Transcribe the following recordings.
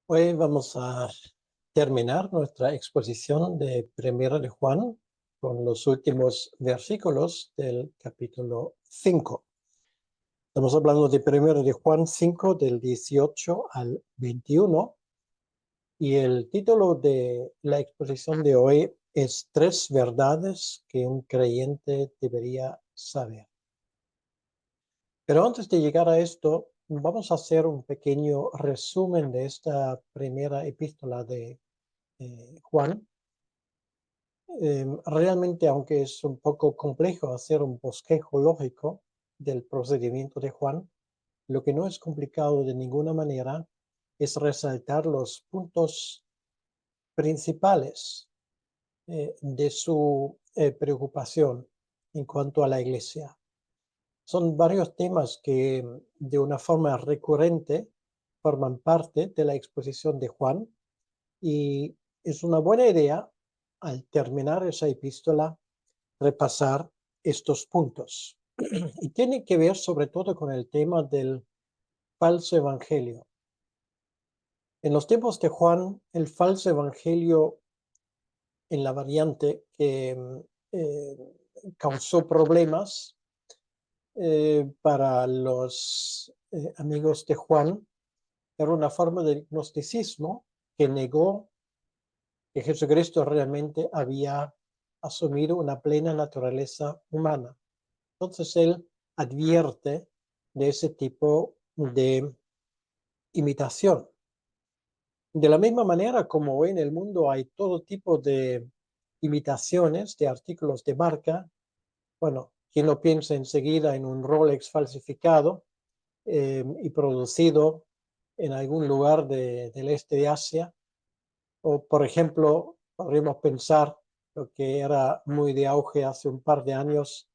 Hoy vamos a terminar nuestra exposición de Primera de Juan con los últimos versículos del capítulo 5. Estamos hablando de Primera de Juan 5 del 18 al 21 y el título de la exposición de hoy es Tres verdades que un creyente debería saber. Pero antes de llegar a esto, vamos a hacer un pequeño resumen de esta primera epístola de Juan. Realmente, aunque es un poco complejo hacer un bosquejo lógico del procedimiento de Juan, lo que no es complicado de ninguna manera es resaltar los puntos principales de su preocupación en cuanto a la iglesia. Son varios temas que de una forma recurrente forman parte de la exposición de Juan y es una buena idea al terminar esa epístola repasar estos puntos. Y tiene que ver sobre todo con el tema del falso evangelio. En los tiempos de Juan, el falso evangelio en la variante que eh, causó problemas para los amigos de Juan era una forma de gnosticismo que negó que Jesucristo realmente había asumido una plena naturaleza humana. Entonces él advierte de ese tipo de imitación. De la misma manera como hoy en el mundo hay todo tipo de imitaciones de artículos de marca, bueno, quien no piensa enseguida en un Rolex falsificado y producido en algún lugar del este de Asia, o por ejemplo, podríamos pensar lo que era muy de auge hace un par de años,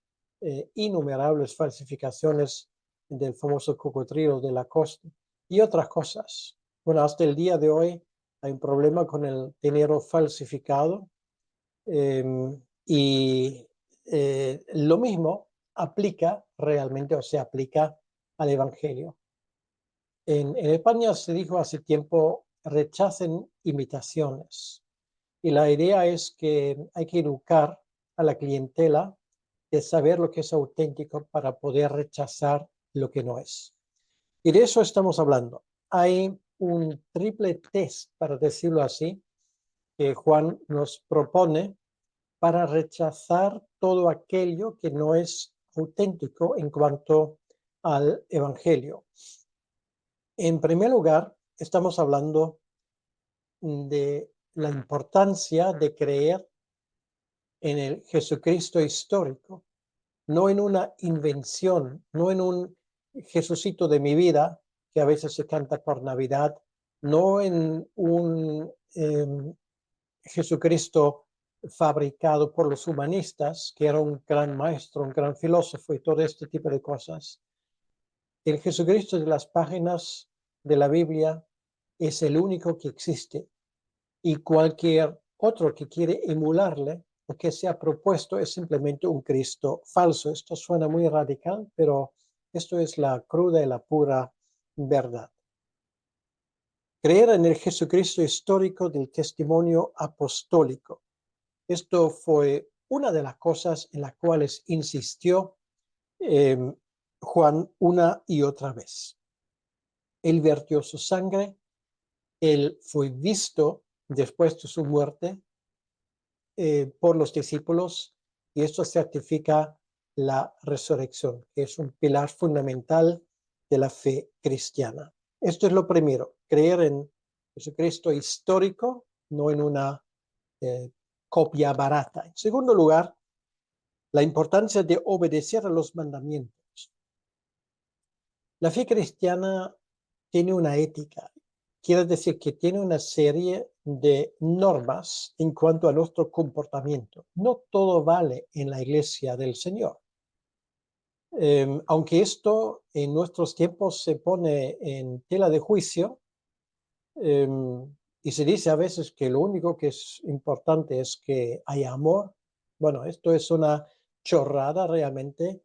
innumerables falsificaciones del famoso cocodrilo de Lacoste y otras cosas. Bueno, hasta el día de hoy hay un problema con el dinero falsificado eh, y lo mismo aplica realmente o se aplica al Evangelio. En España se dijo hace tiempo, rechacen imitaciones. Y la idea es que hay que educar a la clientela de saber lo que es auténtico para poder rechazar lo que no es. Y de eso estamos hablando. Hay un triple test, para decirlo así, que Juan nos propone para rechazar todo aquello que no es auténtico en cuanto al Evangelio. En primer lugar, estamos hablando de la importancia de creer en el Jesucristo histórico, no en una invención, no en un Jesucito de mi vida que a veces se canta por Navidad, no en un Jesucristo fabricado por los humanistas, que era un gran maestro, un gran filósofo y todo este tipo de cosas. El Jesucristo de las páginas de la Biblia es el único que existe y cualquier otro que quiere emularle o que se ha propuesto es simplemente un Cristo falso. Esto suena muy radical, pero esto es la cruda y la pura verdad. Creer en el Jesucristo histórico del testimonio apostólico. Esto fue una de las cosas en las cuales insistió Juan una y otra vez. Él vertió su sangre, él fue visto después de su muerte por los discípulos y esto certifica la resurrección, que es un pilar fundamental de la fe cristiana. Esto es lo primero, creer en Jesucristo histórico, no en una copia barata. En segundo lugar, la importancia de obedecer a los mandamientos. La fe cristiana tiene una ética, quiere decir que tiene una serie de normas en cuanto a nuestro comportamiento. No todo vale en la iglesia del Señor. Aunque esto en nuestros tiempos se pone en tela de juicio y se dice a veces que lo único que es importante es que haya amor. Bueno, esto es una chorrada realmente,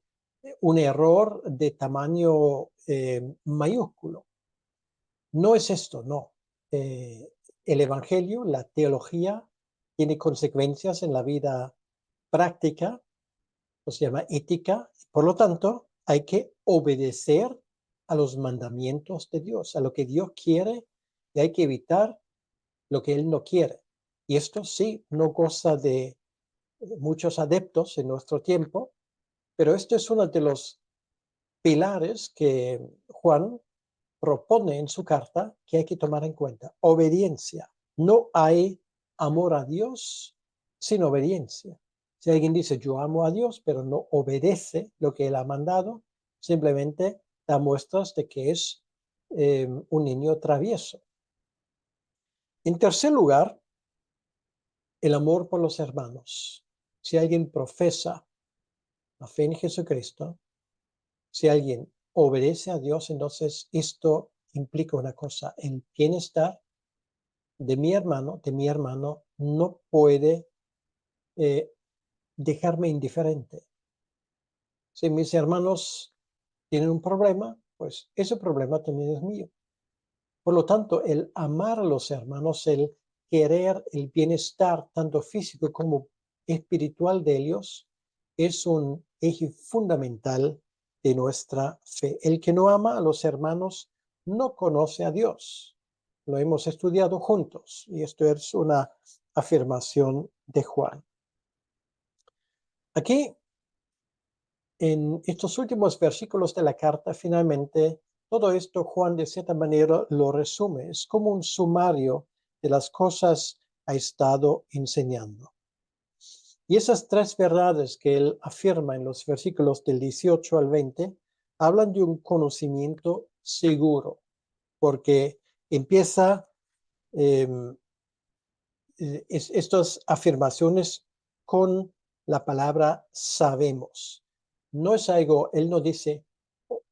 un error de tamaño mayúsculo. No es esto, no. eh, el Evangelio, la teología, tiene consecuencias en la vida práctica, se llama ética. Por lo tanto, hay que obedecer a los mandamientos de Dios, a lo que Dios quiere, y hay que evitar lo que Él no quiere. Y esto sí, no goza de muchos adeptos en nuestro tiempo, pero esto es uno de los pilares que Juan propone en su carta que hay que tomar en cuenta. Obediencia. No hay amor a Dios sin obediencia. Si alguien dice yo amo a Dios, pero no obedece lo que Él ha mandado, simplemente da muestras de que es un niño travieso. En tercer lugar, el amor por los hermanos. Si alguien profesa la fe en Jesucristo, si alguien obedece a Dios, entonces esto implica una cosa: el bienestar de mi hermano no puede eh, dejarme indiferente. Si mis hermanos tienen un problema, pues ese problema también es mío. Por lo tanto, el amar a los hermanos, el querer el bienestar tanto físico como espiritual de ellos, es un eje fundamental de nuestra fe. El que no ama a los hermanos no conoce a Dios. Lo hemos estudiado juntos y esto es una afirmación de Juan. Aquí, en estos últimos versículos de la carta, finalmente, todo esto Juan de cierta manera lo resume. Es como un sumario de las cosas que ha estado enseñando. Y esas tres verdades que él afirma en los versículos del 18 al 20 hablan de un conocimiento seguro, porque empieza eh, estas afirmaciones con la palabra sabemos. No es algo, él no dice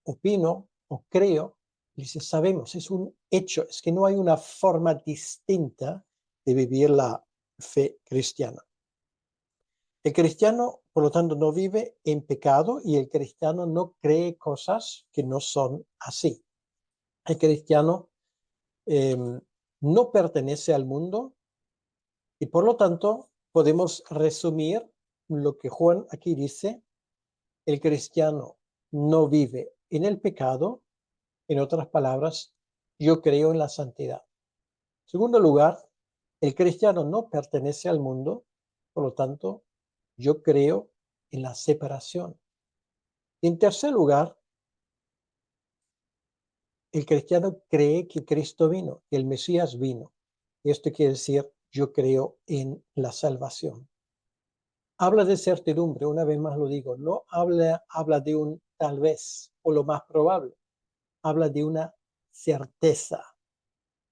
opino o creo, dice sabemos, es un hecho, es que no hay una forma distinta de vivir la fe cristiana. El cristiano, por lo tanto, no vive en pecado y el cristiano no cree cosas que no son así. El cristiano eh, no pertenece al mundo y por lo tanto podemos resumir lo que Juan aquí dice: el cristiano no vive en el pecado. En otras palabras, yo creo en la santidad. En segundo lugar, el cristiano no pertenece al mundo, por lo tanto, yo creo en la separación. En tercer lugar, el cristiano cree que Cristo vino, que el Mesías vino. Esto quiere decir, yo creo en la salvación. Habla de certidumbre, una vez más lo digo, no habla de un tal vez o lo más probable, habla de una certeza.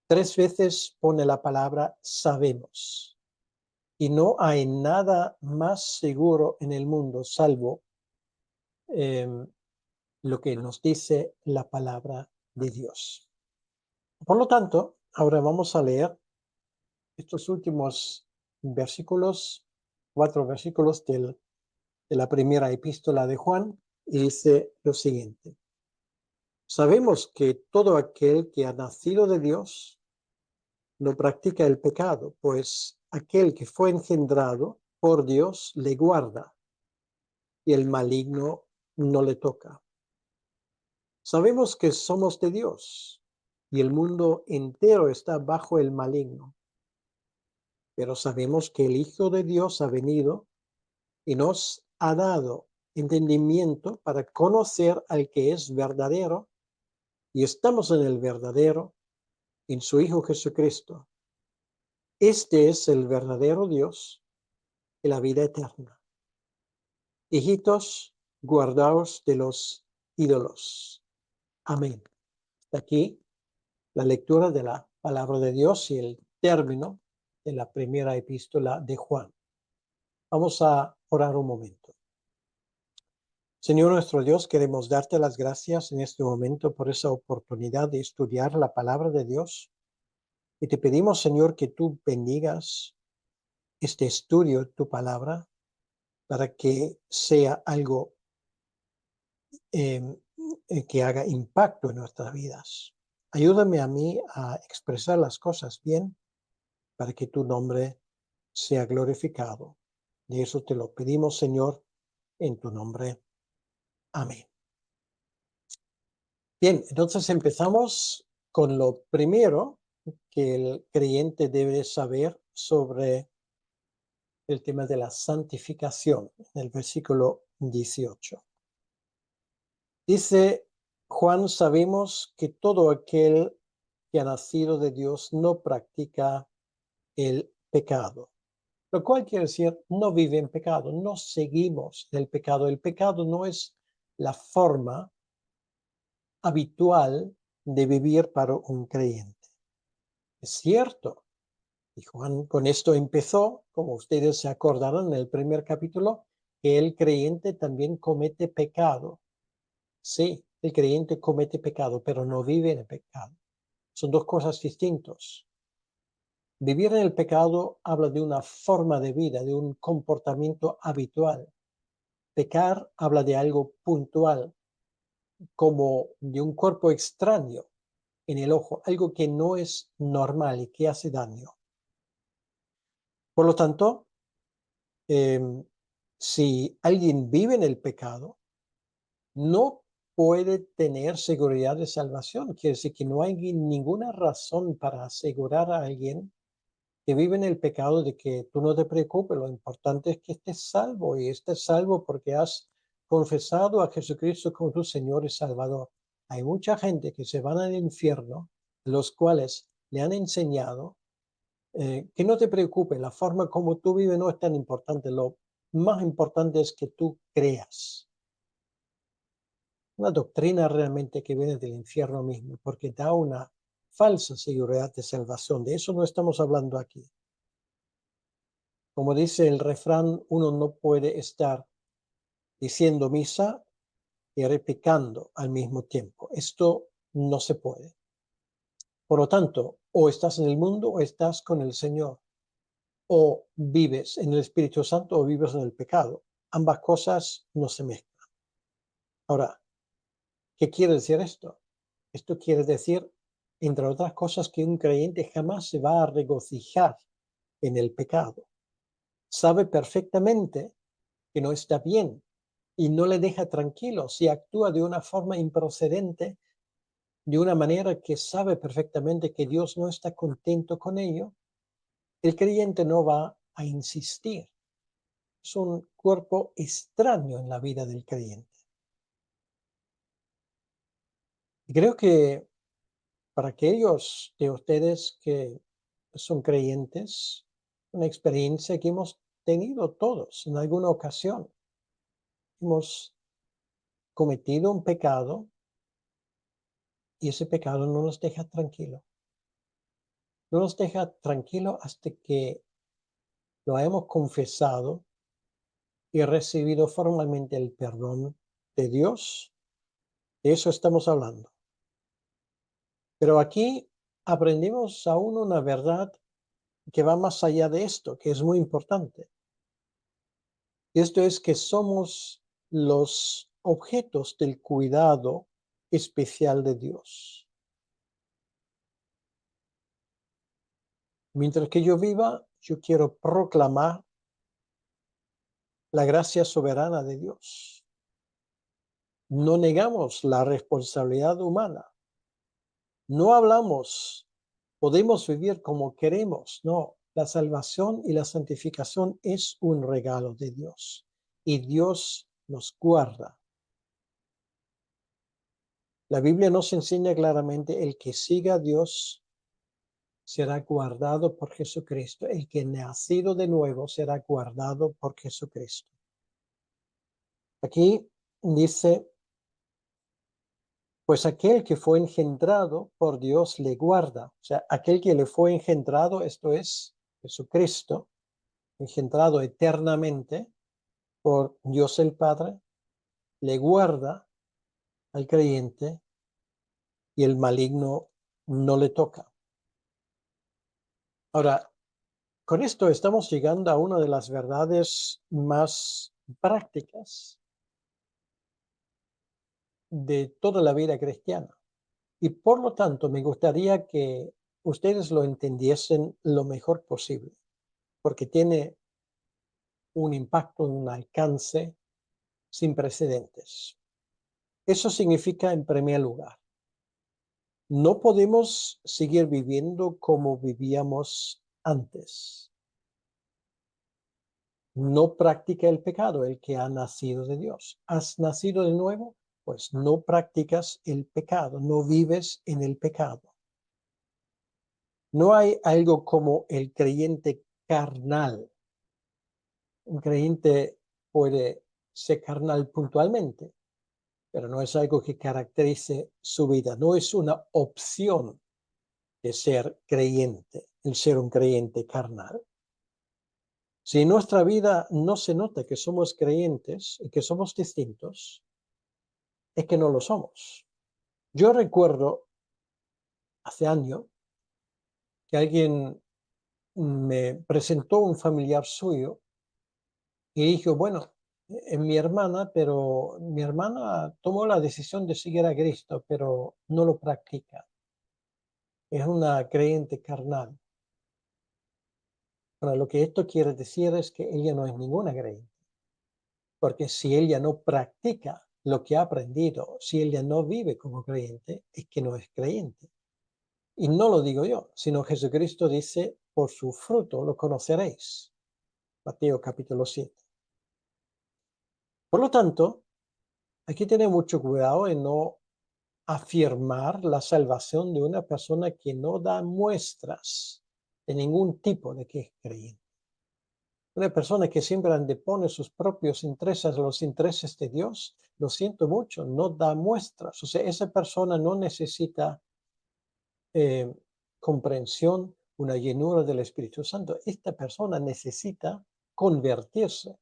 3 veces pone la palabra sabemos. Y no hay nada más seguro en el mundo salvo lo que nos dice la palabra de Dios. Por lo tanto, ahora vamos a leer estos últimos versículos, 4 versículos de la primera epístola de Juan, y dice lo siguiente: sabemos que todo aquel que ha nacido de Dios no practica el pecado, pues aquel que fue engendrado por Dios le guarda y el maligno no le toca. Sabemos que somos de Dios y el mundo entero está bajo el maligno, pero sabemos que el Hijo de Dios ha venido y nos ha dado entendimiento para conocer al que es verdadero, y estamos en el verdadero, en su Hijo Jesucristo. Este es el verdadero Dios y la vida eterna. Hijitos, guardaos de los ídolos. Amén. Aquí la lectura de la palabra de Dios y el término de la primera epístola de Juan. Vamos a orar un momento. Señor nuestro Dios, queremos darte las gracias en este momento por esa oportunidad de estudiar la palabra de Dios. Y te pedimos, Señor, que tú bendigas este estudio de tu palabra para que sea algo que haga impacto en nuestras vidas. ayúdame a mí a expresar las cosas bien para que tu nombre sea glorificado. Y eso te lo pedimos, Señor, en tu nombre. Amén. Bien, entonces empezamos con lo primero que el creyente debe saber sobre el tema de la santificación, en el versículo 18. Dice Juan, sabemos que todo aquel que ha nacido de Dios no practica el pecado, lo cual quiere decir no vive en pecado, no seguimos el pecado. El pecado no es la forma habitual de vivir para un creyente. Es cierto, y Juan con esto empezó, como ustedes se acordaron en el primer capítulo, que el creyente también comete pecado. Sí, el creyente comete pecado, pero no vive en el pecado. Son dos cosas distintas. Vivir en el pecado habla de una forma de vida, de un comportamiento habitual. Pecar habla de algo puntual, como de un cuerpo extraño en el ojo, algo que no es normal y que hace daño. Por lo tanto, si alguien vive en el pecado, no puede tener seguridad de salvación. Quiere decir que no hay ninguna razón para asegurar a alguien que vive en el pecado de que tú no te preocupes. Lo importante es que estés salvo, y estés salvo porque has confesado a Jesucristo como tu Señor y Salvador. Hay mucha gente que se van al infierno, los cuales le han enseñado que no te preocupes, la forma como tú vives no es tan importante. Lo más importante es que tú creas. Una doctrina realmente que viene del infierno mismo, porque da una falsa seguridad de salvación. De eso no estamos hablando aquí. Como dice el refrán, uno no puede estar diciendo misa y replicando al mismo tiempo. Esto no se puede. Por lo tanto, o estás en el mundo o estás con el Señor. O vives en el Espíritu Santo o vives en el pecado. Ambas cosas no se mezclan. Ahora, ¿qué quiere decir esto? Esto quiere decir, entre otras cosas, que un creyente jamás se va a regocijar en el pecado. Sabe perfectamente que no está bien y no le deja tranquilo si actúa de una forma improcedente, de una manera que sabe perfectamente que Dios no está contento con ello. El creyente no va a insistir. Es un cuerpo extraño en la vida del creyente. Y creo que para aquellos de ustedes que son creyentes, una experiencia que hemos tenido todos en alguna ocasión. Hemos cometido un pecado y ese pecado no nos deja tranquilo. No nos deja tranquilo hasta que lo hemos confesado y recibido formalmente el perdón de Dios. De eso estamos hablando. Pero aquí aprendemos aún una verdad que va más allá de esto, que es muy importante. Y esto es que somos los objetos del cuidado especial de Dios. Mientras que yo viva, yo quiero proclamar la gracia soberana de Dios. No negamos la responsabilidad humana. No hablamos, podemos vivir como queremos. No, la salvación y la santificación es un regalo de Dios y Dios nos guarda. La Biblia nos enseña claramente: el que siga a Dios será guardado por Jesucristo. El que nacido de nuevo será guardado por Jesucristo. Aquí dice: pues aquel que fue engendrado por Dios le guarda. O sea, aquel que le fue engendrado, esto es Jesucristo, engendrado eternamente por Dios el Padre, le guarda al creyente y el maligno no le toca. Ahora, con esto estamos llegando a una de las verdades más prácticas de toda la vida cristiana. Y por lo tanto, me gustaría que ustedes lo entendiesen lo mejor posible, porque tiene un impacto, un alcance sin precedentes. Eso significa, en primer lugar, no podemos seguir viviendo como vivíamos antes. No practica el pecado el que ha nacido de Dios. ¿Has nacido de nuevo? Pues no practicas el pecado, no vives en el pecado. No hay algo como el creyente carnal. Un creyente puede ser carnal puntualmente, pero no es algo que caracterice su vida. No es una opción de ser creyente, el ser un creyente carnal. Si en nuestra vida no se nota que somos creyentes y que somos distintos, es que no lo somos. Yo recuerdo hace años que alguien me presentó un familiar suyo y dijo, bueno, es mi hermana, pero mi hermana tomó la decisión de seguir a Cristo, pero no lo practica. Es una creyente carnal. Bueno, lo que esto quiere decir es que ella no es ninguna creyente, porque si ella no practica lo que ha aprendido, si ella no vive como creyente, es que no es creyente. Y no lo digo yo, sino Jesucristo dice, por su fruto lo conoceréis. Mateo capítulo 7. Por lo tanto, hay que tener mucho cuidado en no afirmar la salvación de una persona que no da muestras de ningún tipo de que es creyente. Una persona que siempre antepone sus propios intereses a los intereses de Dios, lo siento mucho, no da muestras. O sea, esa persona no necesita eh, comprensión, una llenura del Espíritu Santo. Esta persona necesita convertirse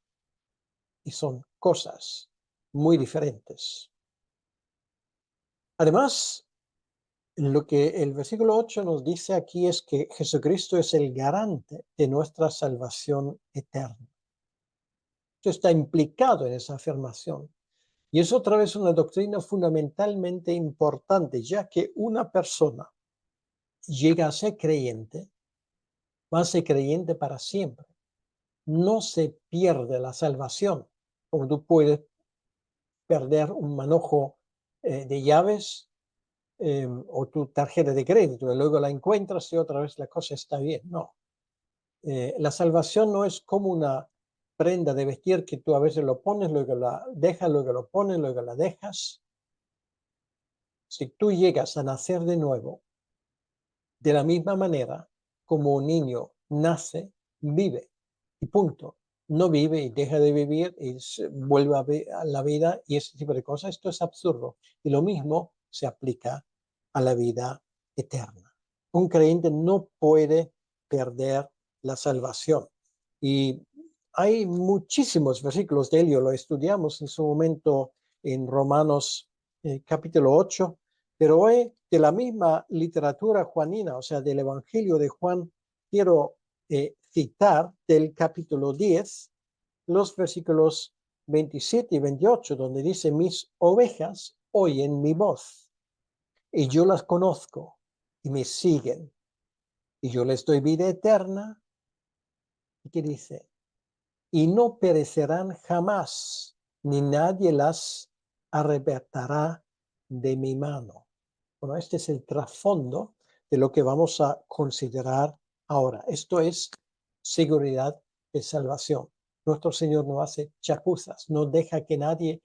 y son cosas muy diferentes. Además, lo que el versículo 8 nos dice aquí es que Jesucristo es el garante de nuestra salvación eterna. Esto está implicado en esa afirmación. Y es otra vez una doctrina fundamentalmente importante, ya que una persona llega a ser creyente, va a ser creyente para siempre. No se pierde la salvación, como tú puedes perder un manojo de llaves o tu tarjeta de crédito y luego la encuentras y otra vez la cosa está bien. No. La salvación no es como una prenda de vestir que tú a veces lo pones, luego la dejas, luego lo pones, luego la dejas. Si tú llegas a nacer de nuevo, de la misma manera como un niño nace, vive y punto. No vive y deja de vivir y vuelve a la vida y ese tipo de cosas. Esto es absurdo. Y lo mismo se aplica a la vida eterna. Un creyente no puede perder la salvación. Y hay muchísimos versículos de ello. Lo estudiamos en su momento en Romanos capítulo 8. Pero hoy, de la misma literatura juanina, o sea, del Evangelio de Juan, quiero citar del capítulo 10, los versículos 27 y 28, donde dice, mis ovejas oyen mi voz, y yo las conozco, y me siguen, y yo les doy vida eterna. ¿Y qué dice? Y no perecerán jamás, ni nadie las arrebatará de mi mano. Bueno, este es el trasfondo de lo que vamos a considerar ahora. Esto es seguridad de salvación. Nuestro Señor no hace chapuzas, no deja que nadie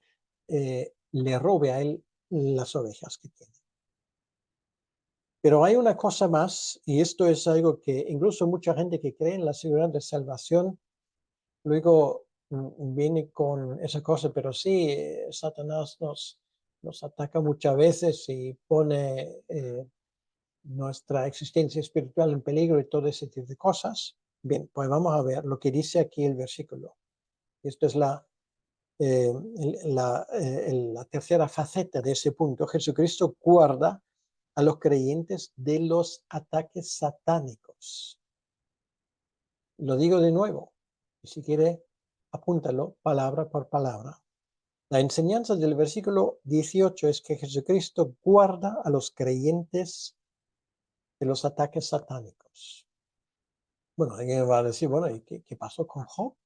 le robe a Él las ovejas que tiene. Pero hay una cosa más, y esto es algo que incluso mucha gente que cree en la seguridad de salvación, luego viene con esa cosa, pero sí, Satanás nos ataca muchas veces y pone nuestra existencia espiritual en peligro y todo ese tipo de cosas. Bien, pues vamos a ver lo que dice aquí el versículo. Esto es la tercera faceta de ese punto. Jesucristo guarda a los creyentes de los ataques satánicos. Lo digo de nuevo, y si quiere, apúntalo palabra por palabra. La enseñanza del versículo 18 es que Jesucristo guarda a los creyentes de los ataques satánicos. Bueno, alguien va a decir, bueno, ¿y qué pasó con Job?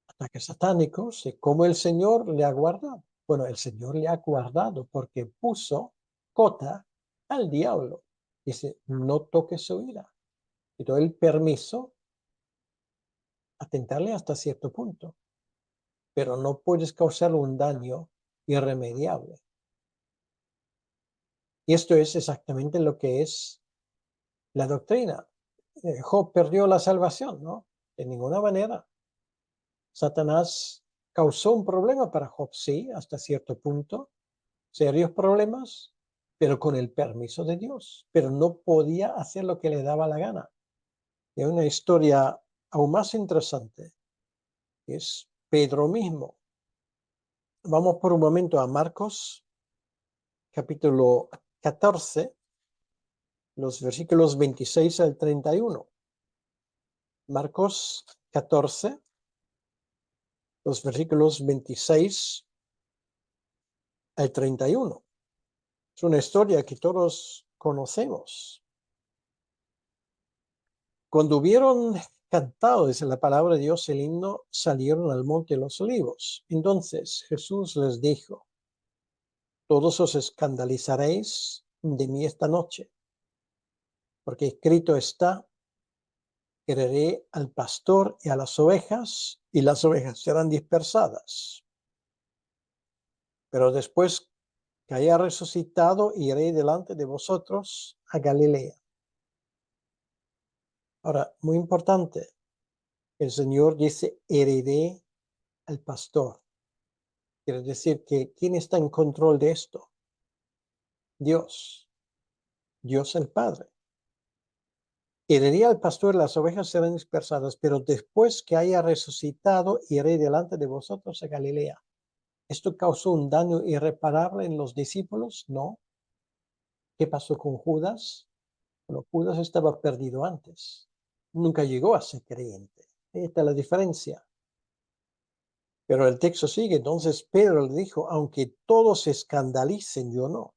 Ataques satánicos, ¿y cómo el Señor le ha guardado? Bueno, el Señor le ha guardado porque puso cota al diablo. Dice, no toque su ira. Y dio el permiso a tentarle hasta cierto punto, pero no puedes causar un daño irremediable. Y esto es exactamente lo que es la doctrina. Job perdió la salvación, ¿no? De ninguna manera. Satanás causó un problema para Job, sí, hasta cierto punto, serios problemas, pero con el permiso de Dios. Pero no podía hacer lo que le daba la gana. Y hay una historia aún más interesante, que es Pedro mismo. Vamos por un momento a Marcos, capítulo 14, los versículos 26 al 31. Marcos 14, los versículos 26 al 31. Es una historia que todos conocemos. Cuando hubieron cantado, dice la palabra de Dios, el himno, salieron al monte de los olivos. Entonces Jesús les dijo, todos os escandalizaréis de mí esta noche, porque escrito está, heriré al pastor y a las ovejas, y las ovejas serán dispersadas. Pero después que haya resucitado, iré delante de vosotros a Galilea. Ahora, muy importante, el Señor dice, heriré al pastor. Quiere decir que ¿quién está en control de esto? Dios, Dios el Padre. Heriré al pastor, las ovejas serán dispersadas, pero después que haya resucitado, iré delante de vosotros a Galilea. ¿Esto causó un daño irreparable en los discípulos? No. ¿Qué pasó con Judas? Bueno, Judas estaba perdido antes. Nunca llegó a ser creyente. Esta es la diferencia. Pero el texto sigue. Entonces Pedro le dijo, aunque todos se escandalicen, yo no.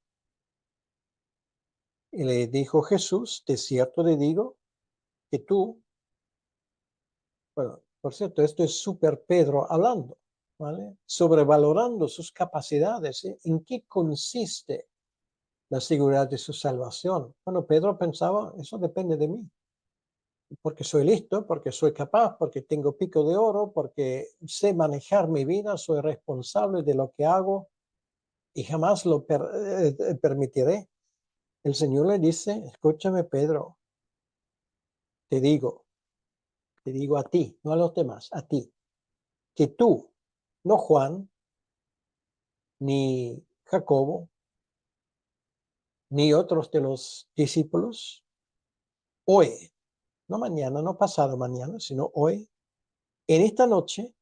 Y le dijo Jesús, de cierto te digo que tú, bueno, por cierto, esto es súper Pedro hablando, ¿vale? Sobrevalorando sus capacidades. ¿En qué consiste la seguridad de su salvación? Bueno, Pedro pensaba, eso depende de mí. Porque soy listo, porque soy capaz, porque tengo pico de oro, porque sé manejar mi vida, soy responsable de lo que hago y jamás lo permitiré. El Señor le dice, escúchame Pedro, te digo, te digo a ti, no a los demás, a ti, que tú, no Juan, ni Jacobo, ni otros de los discípulos, hoy, no mañana, no pasado mañana, sino hoy, en esta noche,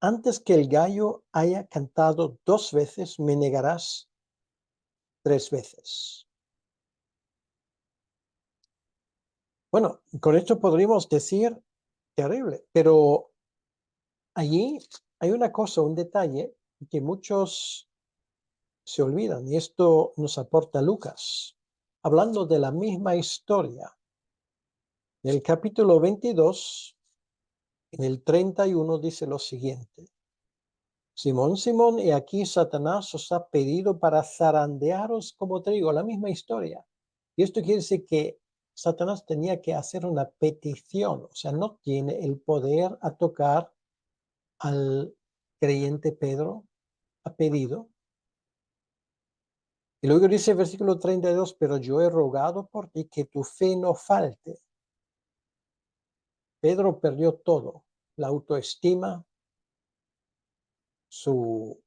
antes que el gallo haya cantado 2 veces, me negarás 3 veces. Bueno, con esto podríamos decir terrible, pero allí hay una cosa, un detalle que muchos se olvidan, y esto nos aporta Lucas, hablando de la misma historia. En el capítulo 22, en el 31, dice lo siguiente. Simón, Simón, y aquí Satanás os ha pedido para zarandearos como trigo, la misma historia. Y esto quiere decir que Satanás tenía que hacer una petición, o sea, no tiene el poder a tocar al creyente Pedro, ha pedido. Y luego dice el versículo 32, pero yo he rogado por ti que tu fe no falte. Pedro perdió todo, la autoestima, su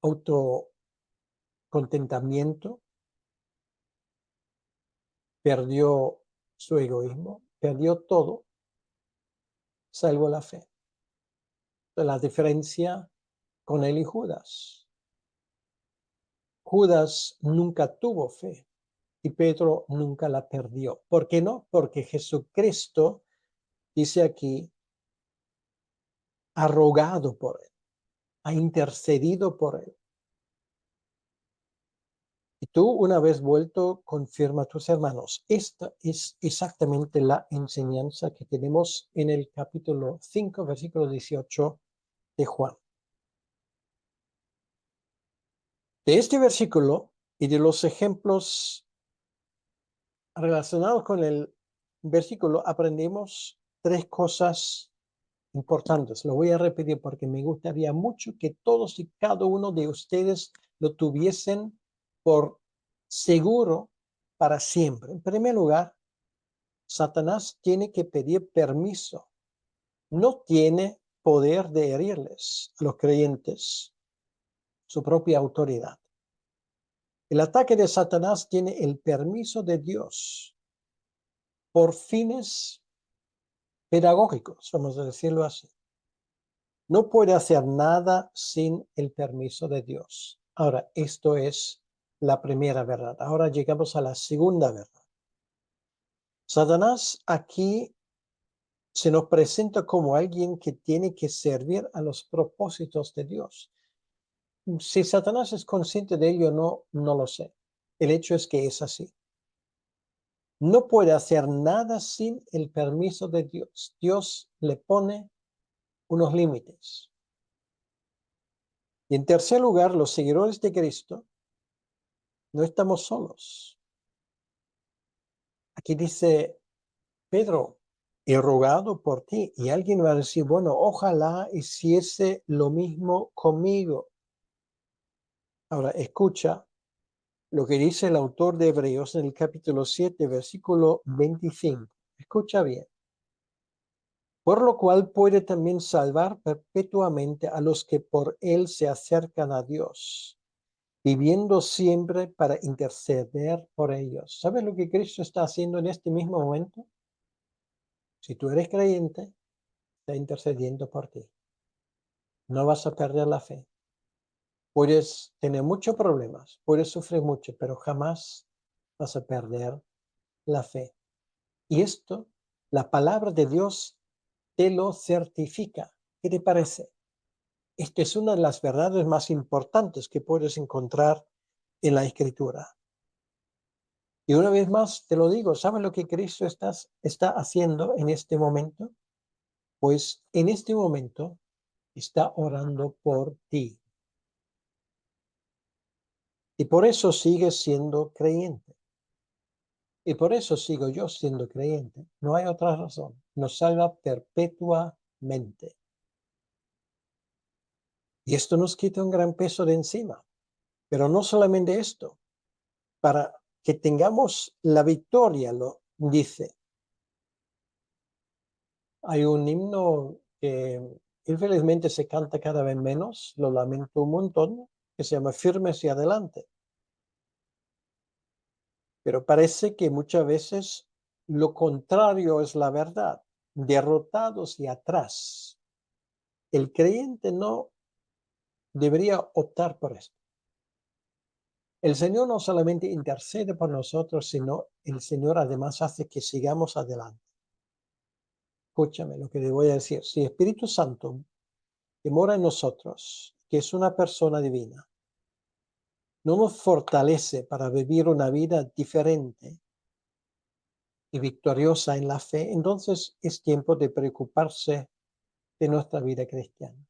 autocontentamiento, perdió su egoísmo, perdió todo, salvo la fe. La diferencia con él y Judas. Judas nunca tuvo fe y Pedro nunca la perdió. ¿Por qué no? Porque Jesucristo dice aquí ha rogado por él, ha intercedido por él. Y tú, una vez vuelto, confirma a tus hermanos. Esta es exactamente la enseñanza que tenemos en el capítulo 5, versículo 18 de Juan. De este versículo y de los ejemplos relacionados con el versículo, aprendemos tres cosas importantes. Lo voy a repetir porque me gustaría mucho que todos y cada uno de ustedes lo tuviesen por seguro para siempre. En primer lugar, Satanás tiene que pedir permiso. No tiene poder de herirles a los creyentes, su propia autoridad. El ataque de Satanás tiene el permiso de Dios por fines pedagógicos, vamos a decirlo así. No puede hacer nada sin el permiso de Dios. Ahora, esto es la primera verdad. Ahora llegamos a la segunda verdad. Satanás aquí se nos presenta como alguien que tiene que servir a los propósitos de Dios. Si Satanás es consciente de ello, no lo sé. El hecho es que es así. No puede hacer nada sin el permiso de Dios. Dios le pone unos límites. Y en tercer lugar, los seguidores de Cristo no estamos solos. Aquí dice Pedro, he rogado por ti. Y alguien va a decir, bueno, ojalá hiciese lo mismo conmigo. Ahora, escucha lo que dice el autor de Hebreos en el capítulo 7, versículo 25. Escucha bien. Por lo cual puede también salvar perpetuamente a los que por él se acercan a Dios, viviendo siempre para interceder por ellos. ¿Sabes lo que Cristo está haciendo en este mismo momento? Si tú eres creyente, está intercediendo por ti. No vas a perder la fe. Puedes tener muchos problemas, puedes sufrir mucho, pero jamás vas a perder la fe. Y esto, la palabra de Dios te lo certifica. ¿Qué te parece? Esta es una de las verdades más importantes que puedes encontrar en la Escritura. Y una vez más te lo digo, ¿sabes lo que Cristo está haciendo en este momento? Pues en este momento está orando por ti. Y por eso sigues siendo creyente. Y por eso sigo yo siendo creyente. No hay otra razón. Nos salva perpetuamente. Y esto nos quita un gran peso de encima. Pero no solamente esto. Para que tengamos la victoria, lo dice. Hay un himno que infelizmente se canta cada vez menos, lo lamento un montón, que se llama Firmes y Adelante. Pero parece que muchas veces lo contrario es la verdad, derrotados y atrás. El creyente no debería optar por esto. El Señor no solamente intercede por nosotros, sino el Señor además hace que sigamos adelante. Escúchame lo que te voy a decir. Si Espíritu Santo que mora en nosotros, que es una persona divina, no nos fortalece para vivir una vida diferente y victoriosa en la fe, entonces es tiempo de preocuparse de nuestra vida cristiana.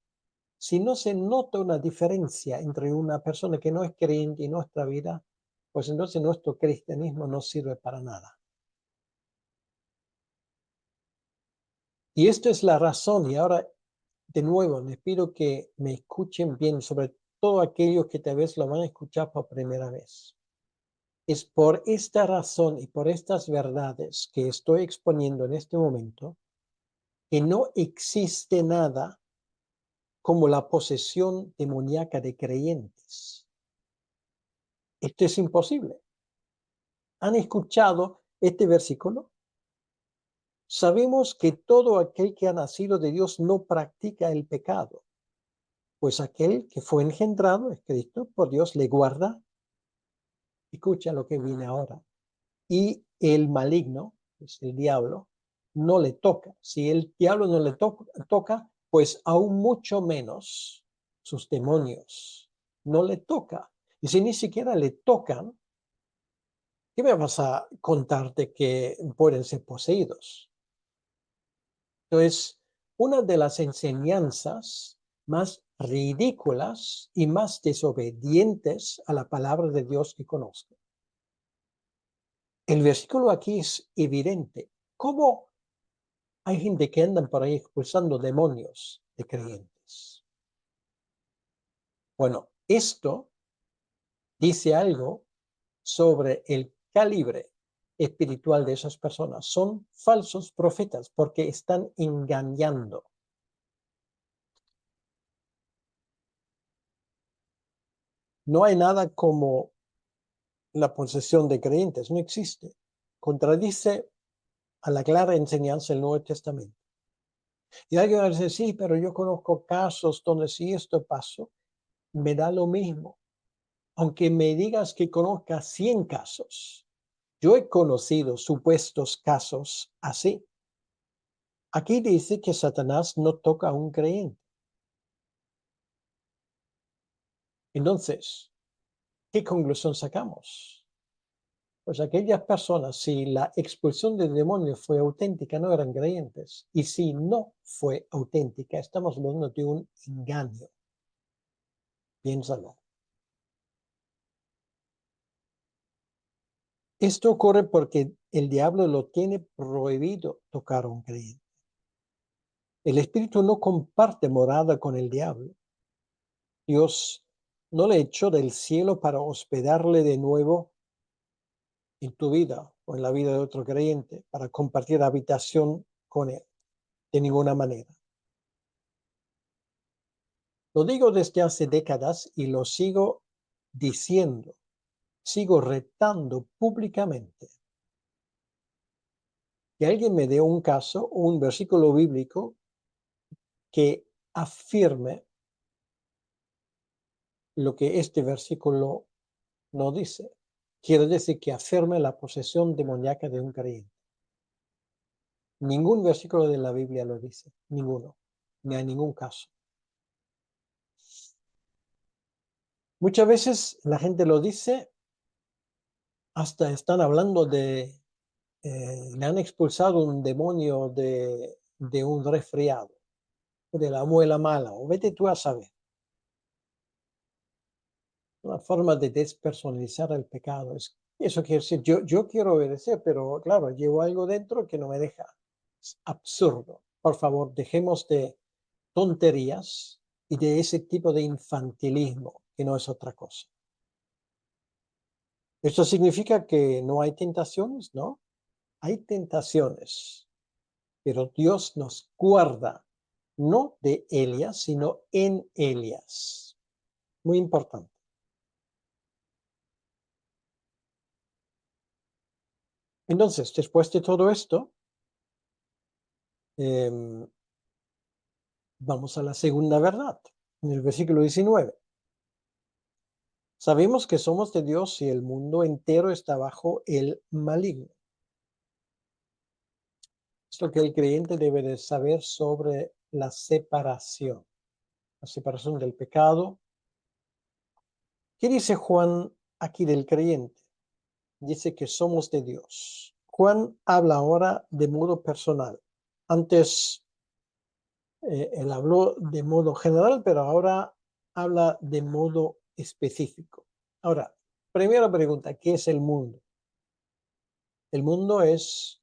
Si no se nota una diferencia entre una persona que no es creyente y nuestra vida, pues entonces nuestro cristianismo no sirve para nada. Y esta es la razón, y ahora de nuevo les pido que me escuchen bien, sobre todo aquellos que tal vez lo van a escuchar por primera vez. Es por esta razón y por estas verdades que estoy exponiendo en este momento que no existe nada como la posesión demoníaca de creyentes. Esto es imposible. ¿Han escuchado este versículo? Sabemos que todo aquel que ha nacido de Dios no practica el pecado, pues aquel que fue engendrado, es Cristo, por Dios le guarda. Escucha lo que viene ahora. Y el maligno, es el diablo, no le toca. Si el diablo no le toca, pues aún mucho menos sus demonios no le toca. Y si ni siquiera le tocan, ¿qué me vas a contarte que pueden ser poseídos? Entonces, una de las enseñanzas más ridículas y más desobedientes a la palabra de Dios que conozco. El versículo aquí es evidente. ¿Cómo hay gente que andan por ahí expulsando demonios de creyentes? Bueno, esto dice algo sobre el calibre espiritual de esas personas. Son falsos profetas porque están engañando. No hay nada como la posesión de creyentes, no existe. Contradice a la clara enseñanza del Nuevo Testamento. Y alguien va a decir, sí, pero yo conozco casos donde si esto pasó, me da lo mismo. Aunque me digas que conozcas 100 casos, yo he conocido supuestos casos así. Aquí dice que Satanás no toca a un creyente. Entonces, ¿qué conclusión sacamos? Pues aquellas personas, si la expulsión del demonio fue auténtica, no eran creyentes. Y si no fue auténtica, estamos hablando de un engaño. Piénsalo. Esto ocurre porque el diablo lo tiene prohibido tocar a un creyente. El espíritu no comparte morada con el diablo. Dios no le echó del cielo para hospedarle de nuevo en tu vida o en la vida de otro creyente, para compartir habitación con él, de ninguna manera. Lo digo desde hace décadas y lo sigo diciendo, sigo retando públicamente que alguien me dé un caso, un versículo bíblico que afirme lo que este versículo no dice. Quiere decir que afirme la posesión demoníaca de un creyente. Ningún versículo de la Biblia lo dice, ninguno, ni hay ningún caso. Muchas veces la gente lo dice, hasta están hablando de, le han expulsado un demonio de un resfriado, de la muela mala, o vete tú a saber. Una forma de despersonalizar el pecado. Eso quiere decir, yo quiero obedecer, pero claro, llevo algo dentro que no me deja. Es absurdo. Por favor, dejemos de tonterías y de ese tipo de infantilismo, que no es otra cosa. ¿Esto significa que no hay tentaciones? No, hay tentaciones, pero Dios nos guarda, no de ellas, sino en ellas. Muy importante. Entonces, después de todo esto, vamos a la segunda verdad, en el versículo 19. Sabemos que somos de Dios y el mundo entero está bajo el maligno. Es lo que el creyente debe de saber sobre la separación del pecado. ¿Qué dice Juan aquí del creyente? Dice que somos de Dios. Juan habla ahora de modo personal. Antes él habló de modo general, pero ahora habla de modo específico. Ahora, primera pregunta, ¿qué es el mundo? El mundo es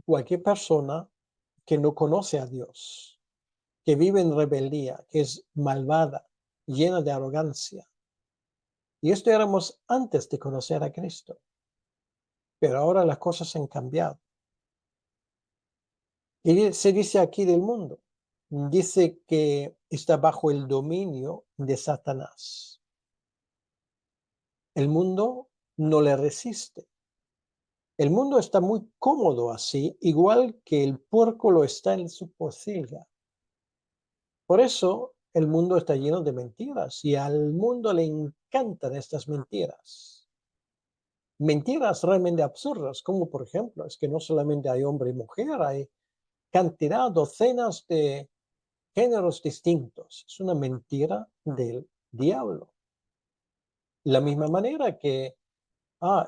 cualquier persona que no conoce a Dios, que vive en rebeldía, que es malvada, llena de arrogancia. Y esto éramos antes de conocer a Cristo. Pero ahora las cosas han cambiado. Y se dice aquí del mundo. Dice que está bajo el dominio de Satanás. El mundo no le resiste. El mundo está muy cómodo así, igual que el puerco lo está en su pocilga. Por eso el mundo está lleno de mentiras y al mundo le encantan estas mentiras. Mentiras realmente absurdas, como por ejemplo, es que no solamente hay hombre y mujer, hay cantidad, docenas de géneros distintos. Es una mentira del diablo. La misma manera que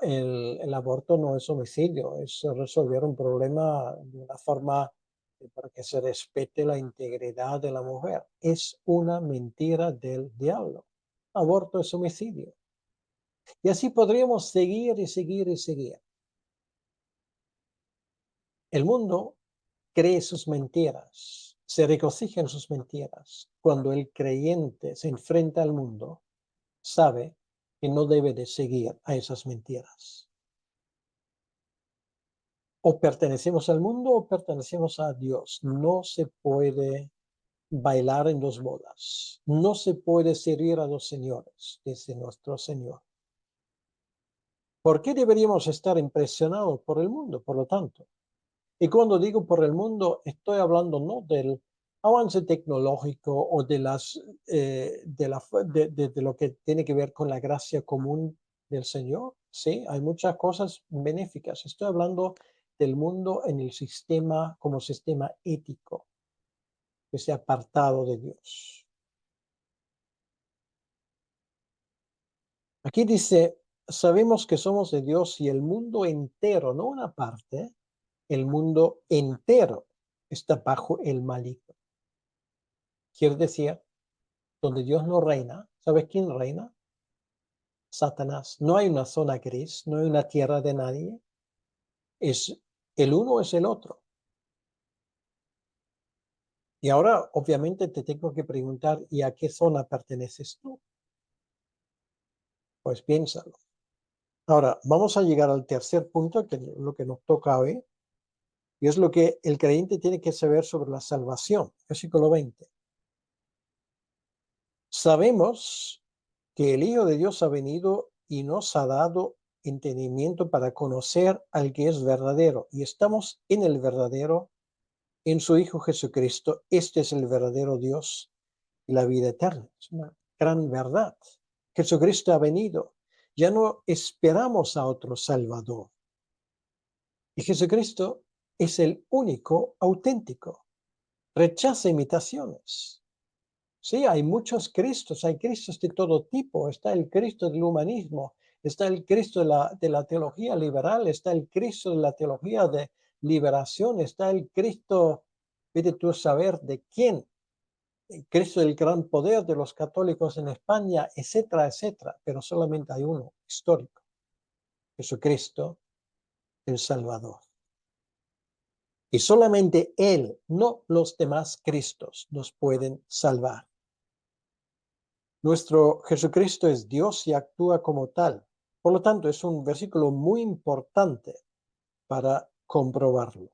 el aborto no es homicidio, es resolver un problema de una forma para que se respete la integridad de la mujer. Es una mentira del diablo. Aborto es homicidio. Y así podríamos seguir y seguir y seguir. El mundo cree sus mentiras, se regocija en sus mentiras. Cuando el creyente se enfrenta al mundo, sabe que no debe de seguir a esas mentiras. O pertenecemos al mundo o pertenecemos a Dios. No se puede bailar en dos bodas. No se puede servir a dos señores, dice nuestro Señor. ¿Por qué deberíamos estar impresionados por el mundo, por lo tanto? Y cuando digo por el mundo, estoy hablando no del avance tecnológico o de lo que tiene que ver con la gracia común del Señor. Sí, hay muchas cosas benéficas. Estoy hablando del mundo en el sistema, como sistema ético, que se ha apartado de Dios. Aquí dice, sabemos que somos de Dios y el mundo entero, no una parte, el mundo entero está bajo el maligno. Quiere decir, donde Dios no reina, ¿sabes quién reina? Satanás. No hay una zona gris, no hay una tierra de nadie. Es el uno es el otro. Y ahora, obviamente, te tengo que preguntar, ¿y a qué zona perteneces tú? Pues piénsalo. Ahora, vamos a llegar al tercer punto, que es lo que nos toca hoy, y es lo que el creyente tiene que saber sobre la salvación. Versículo 20. Sabemos que el Hijo de Dios ha venido y nos ha dado entendimiento para conocer al que es verdadero. Y estamos en el verdadero, en su Hijo Jesucristo. Este es el verdadero Dios y la vida eterna. Es una gran verdad. Jesucristo ha venido. Ya no esperamos a otro Salvador. Y Jesucristo es el único auténtico. Rechaza imitaciones. Sí, hay muchos Cristos, hay Cristos de todo tipo. Está el Cristo del humanismo, está el Cristo de la teología liberal, está el Cristo de la teología de liberación, está el Cristo, vete tú a saber de quién, el Cristo del gran poder de los católicos en España, etcétera, etcétera. Pero solamente hay uno histórico, Jesucristo, el Salvador. Y solamente Él, no los demás Cristos, nos pueden salvar. Nuestro Jesucristo es Dios y actúa como tal. Por lo tanto, es un versículo muy importante para comprobarlo.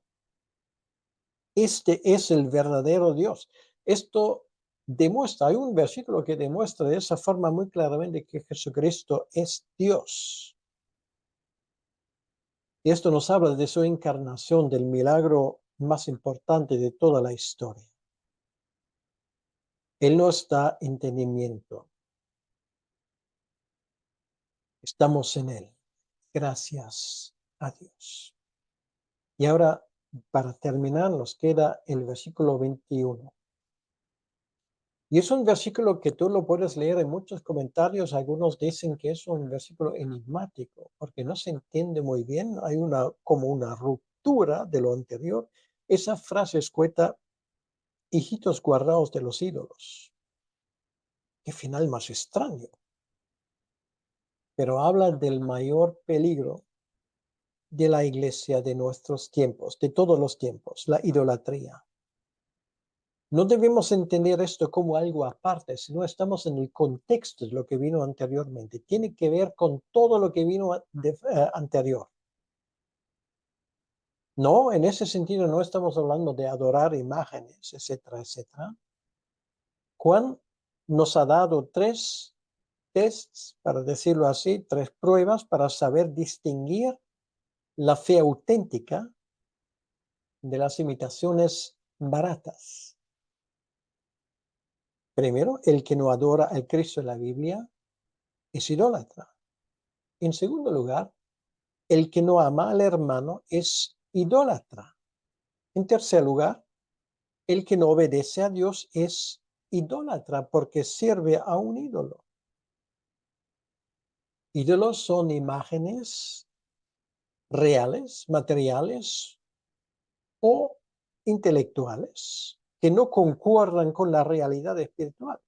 Este es el verdadero Dios. Esto demuestra, hay un versículo que demuestra de esa forma muy claramente que Jesucristo es Dios. Y esto nos habla de su encarnación, del milagro más importante de toda la historia. Él nos da entendimiento. Estamos en Él. Gracias a Dios. Y ahora, para terminar, nos queda el versículo 21. Y es un versículo que tú lo puedes leer en muchos comentarios. Algunos dicen que es un versículo enigmático, porque no se entiende muy bien. Hay como una ruptura de lo anterior. Esa frase escueta, hijitos guardaos de los ídolos. Qué final más extraño. Pero habla del mayor peligro de la iglesia de nuestros tiempos, de todos los tiempos, la idolatría. No debemos entender esto como algo aparte, sino estamos en el contexto de lo que vino anteriormente. Tiene que ver con todo lo que vino anterior. No, en ese sentido no estamos hablando de adorar imágenes, etcétera, etcétera. Juan nos ha dado 3 tests, para decirlo así, 3 pruebas para saber distinguir la fe auténtica de las imitaciones baratas. Primero, el que no adora al Cristo de la Biblia es idólatra. En segundo lugar, el que no ama al hermano es idólatra. En tercer lugar, El que no obedece a Dios es idólatra porque sirve a un ídolo. Ídolos son imágenes reales, materiales o intelectuales que no concuerdan con la realidad espiritual.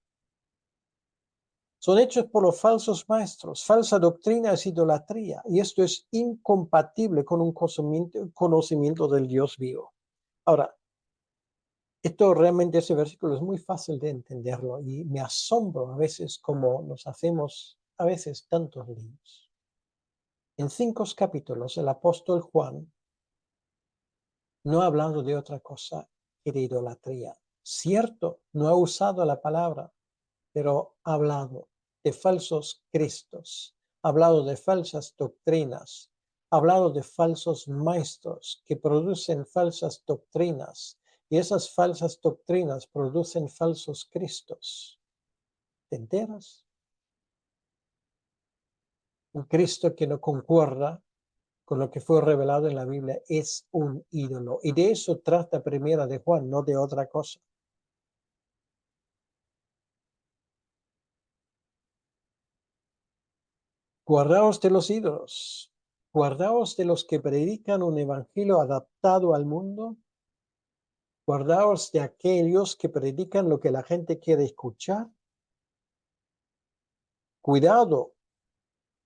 Son hechos por los falsos maestros. Falsa doctrina es idolatría y esto es incompatible con un conocimiento del Dios vivo. Ahora, esto realmente, ese versículo es muy fácil de entenderlo y me asombro a veces cómo nos hacemos a veces tantos líos. En 5 capítulos el apóstol Juan no ha hablado de otra cosa que de idolatría. Cierto, no ha usado la palabra, pero ha hablado de falsos cristos, ha hablado de falsas doctrinas, ha hablado de falsos maestros que producen falsas doctrinas y esas falsas doctrinas producen falsos cristos. ¿Te enteras? Un Cristo que no concuerda con lo que fue revelado en la Biblia es un ídolo. Y de eso trata Primera de Juan, no de otra cosa. Guardaos de los ídolos, guardaos de los que predican un evangelio adaptado al mundo, guardaos de aquellos que predican lo que la gente quiere escuchar. Cuidado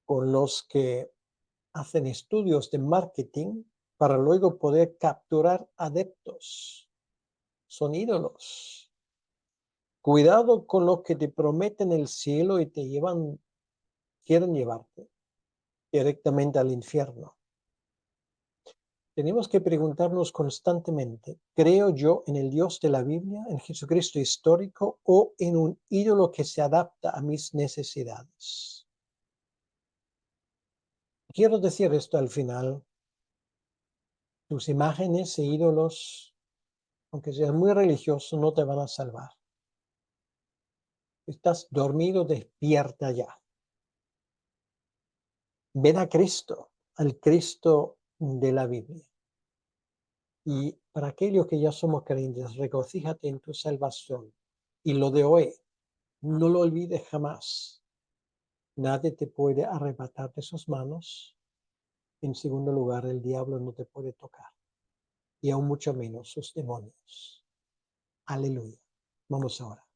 con los que hacen estudios de marketing para luego poder capturar adeptos. Son ídolos. Cuidado con los que te prometen el cielo y te quieren llevarte directamente al infierno. Tenemos que preguntarnos constantemente, ¿creo yo en el Dios de la Biblia, en Jesucristo histórico o en un ídolo que se adapta a mis necesidades? Quiero decir esto al final. Tus imágenes e ídolos, aunque seas muy religioso, no te van a salvar. Estás dormido, despierta ya. Ven a Cristo, al Cristo de la Biblia. Y para aquellos que ya somos creyentes, regocíjate en tu salvación. Y lo de hoy, no lo olvides jamás. Nadie te puede arrebatar de sus manos. En segundo lugar, el diablo no te puede tocar. Y aún mucho menos sus demonios. Aleluya. Vamos ahora.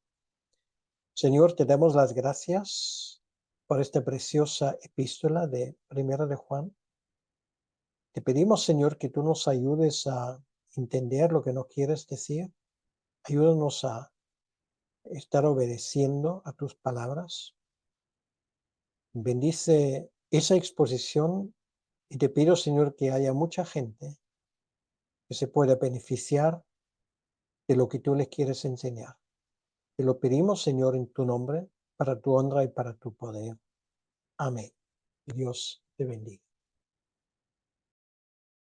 Señor, te damos las gracias por esta preciosa epístola de Primera de Juan. Te pedimos, Señor, que tú nos ayudes a entender lo que nos quieres decir. Ayúdanos a estar obedeciendo a tus palabras. Bendice esa exposición y te pido, Señor, que haya mucha gente que se pueda beneficiar de lo que tú les quieres enseñar. Te lo pedimos, Señor, en tu nombre, para tu honra y para tu poder. Amén. Dios te bendiga.